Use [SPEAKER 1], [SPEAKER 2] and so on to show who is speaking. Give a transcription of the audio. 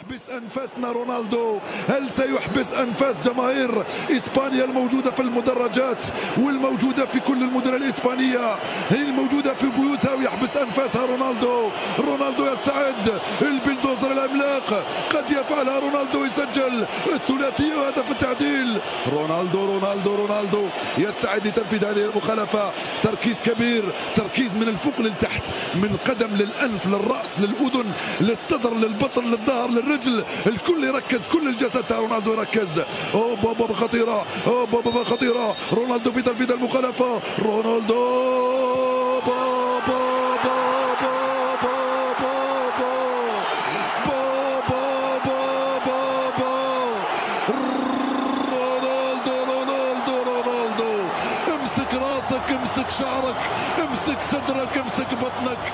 [SPEAKER 1] سيحبس أنفاسنا رونالدو؟ هل سيحبس أنفاس جماهير إسبانيا الموجودة في المدرجات والموجودة في كل المدن الإسبانية، هي الموجودة في بيوتها، ويحبس أنفاسها رونالدو؟ رونالدو يستعد، البلدوزر العملاق قد يفعلها رونالدو، يسجل الثلاثية وهدف التعديل. رونالدو يستعد لتنفيذ هذه المخالفة. تركيز كبير، تركيز من الفوق للتحت، من القدم للأنف للرأس للأذن للصدر للبطن للظهر للرجل، الكل يركز، كل الجسد تاع رونالدو يركز. بابا خطيرة، بابا خطيرة، رونالدو في تنفيذ المخالفة. رونالدو بابا رونالدو، امسك راسك، امسك شعرك، امسك صدرك، امسك بطنك.